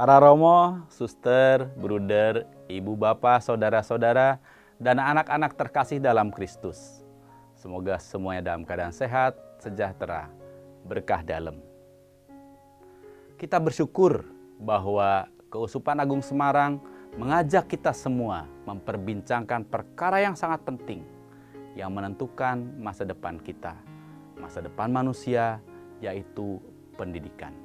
Para romo, suster, bruder, ibu bapak, saudara-saudara, dan anak-anak terkasih dalam Kristus. Semoga semuanya dalam keadaan sehat, sejahtera, berkah dalam. Kita bersyukur bahwa Keuskupan Agung Semarang mengajak kita semua memperbincangkan perkara yang sangat penting yang menentukan masa depan kita, masa depan manusia, yaitu pendidikan.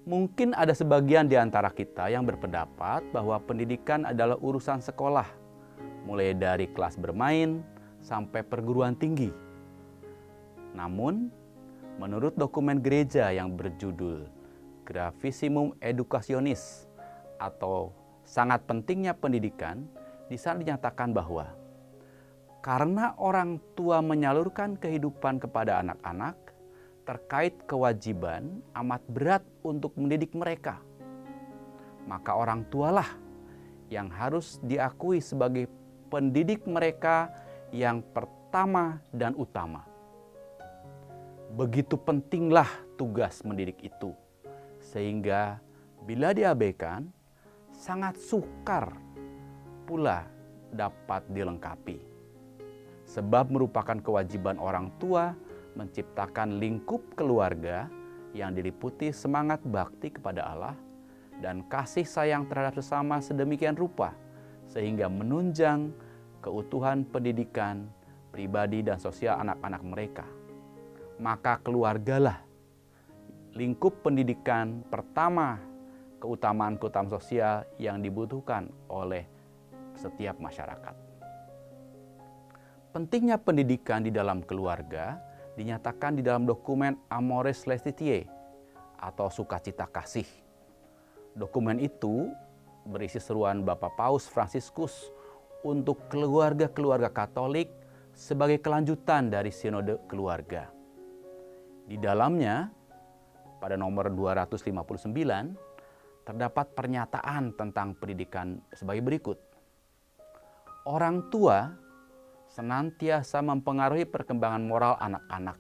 Mungkin ada sebagian di antara kita yang berpendapat bahwa pendidikan adalah urusan sekolah, mulai dari kelas bermain sampai perguruan tinggi. Namun, menurut dokumen gereja yang berjudul Gravissimum Educationis atau sangat pentingnya pendidikan, di sana dinyatakan bahwa karena orang tua menyalurkan kehidupan kepada anak-anak, terkait kewajiban amat berat untuk mendidik mereka. Maka orang tualah yang harus diakui sebagai pendidik mereka yang pertama dan utama. Begitu pentinglah tugas mendidik itu, sehingga bila diabaikan, sangat sukar pula dapat dilengkapi. Sebab merupakan kewajiban orang tua menciptakan lingkup keluarga yang diliputi semangat bakti kepada Allah dan kasih sayang terhadap sesama sedemikian rupa sehingga menunjang keutuhan pendidikan pribadi dan sosial anak-anak mereka. Maka keluargalah lingkup pendidikan pertama, keutamaan-keutamaan sosial yang dibutuhkan oleh setiap masyarakat. Pentingnya pendidikan di dalam keluarga dinyatakan di dalam dokumen Amoris Laetitia atau sukacita kasih. Dokumen itu berisi seruan Bapak Paus Fransiskus untuk keluarga-keluarga Katolik sebagai kelanjutan dari sinode keluarga. Di dalamnya, pada nomor 259, terdapat pernyataan tentang pendidikan sebagai berikut. Orang tua senantiasa mempengaruhi perkembangan moral anak-anak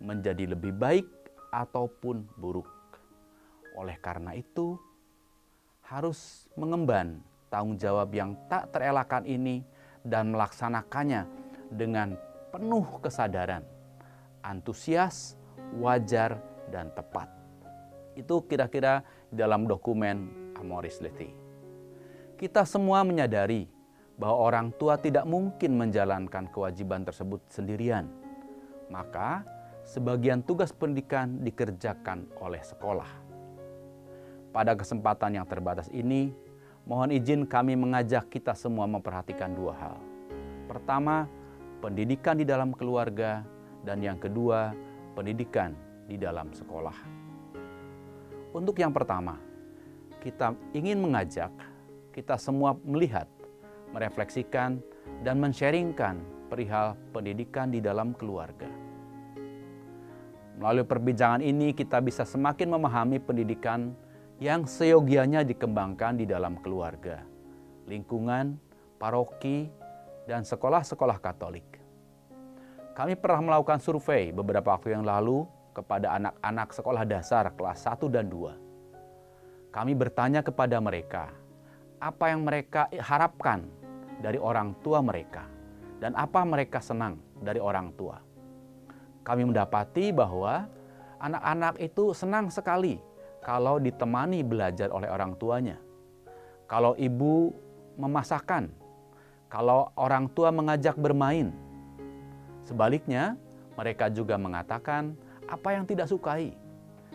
menjadi lebih baik ataupun buruk. Oleh karena itu, harus mengemban tanggung jawab yang tak terelakkan ini dan melaksanakannya dengan penuh kesadaran, antusias, wajar, dan tepat. Itu kira-kira dalam dokumen Amoris Laetitia. Kita semua menyadari bahwa orang tua tidak mungkin menjalankan kewajiban tersebut sendirian. Maka, sebagian tugas pendidikan dikerjakan oleh sekolah. Pada kesempatan yang terbatas ini, mohon izin kami mengajak kita semua memperhatikan dua hal. Pertama, pendidikan di dalam keluarga, dan yang kedua, pendidikan di dalam sekolah. Untuk yang pertama, kita ingin mengajak kita semua melihat, merefleksikan, dan men-sharingkan perihal pendidikan di dalam keluarga. Melalui perbincangan ini kita bisa semakin memahami pendidikan yang seyogianya dikembangkan di dalam keluarga, lingkungan, paroki, dan sekolah-sekolah Katolik. Kami pernah melakukan survei beberapa waktu yang lalu kepada anak-anak sekolah dasar kelas 1 dan 2. Kami bertanya kepada mereka, apa yang mereka harapkan dari orang tua mereka dan apa mereka senang dari orang tua. Kami mendapati bahwa anak-anak itu senang sekali kalau ditemani belajar oleh orang tuanya. Kalau ibu memasakkan, kalau orang tua mengajak bermain. Sebaliknya, mereka juga mengatakan apa yang tidak sukai.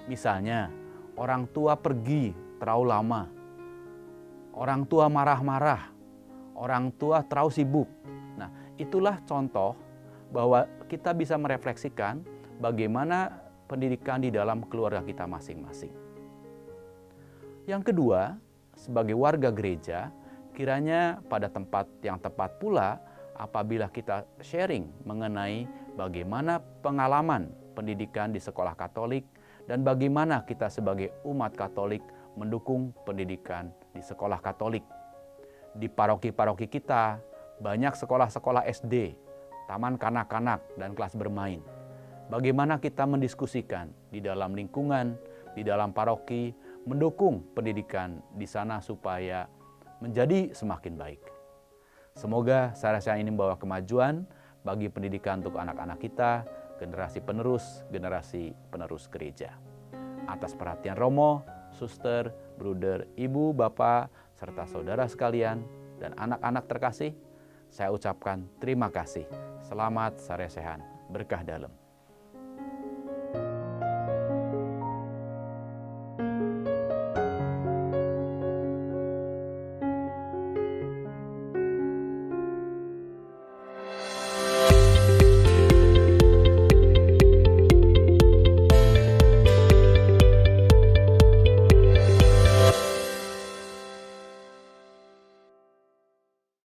Misalnya, orang tua pergi terlalu lama. Orang tua marah-marah, orang tua terlalu sibuk. Nah, itulah contoh bahwa kita bisa merefleksikan bagaimana pendidikan di dalam keluarga kita masing-masing. Yang kedua, sebagai warga gereja, kiranya pada tempat yang tepat pula apabila kita sharing mengenai bagaimana pengalaman pendidikan di sekolah Katolik dan bagaimana kita sebagai umat Katolik mendukung pendidikan di sekolah Katolik. Di paroki-paroki kita banyak sekolah-sekolah SD, taman kanak-kanak, dan kelas bermain. Bagaimana kita mendiskusikan di dalam lingkungan, di dalam paroki, mendukung pendidikan di sana supaya menjadi semakin baik. Semoga saya ini membawa kemajuan bagi pendidikan untuk anak-anak kita, generasi penerus gereja. Atas perhatian Romo, suster, bruder, ibu, bapak, serta saudara sekalian, dan anak-anak terkasih, saya ucapkan terima kasih. Selamat saresehan, berkah dalam.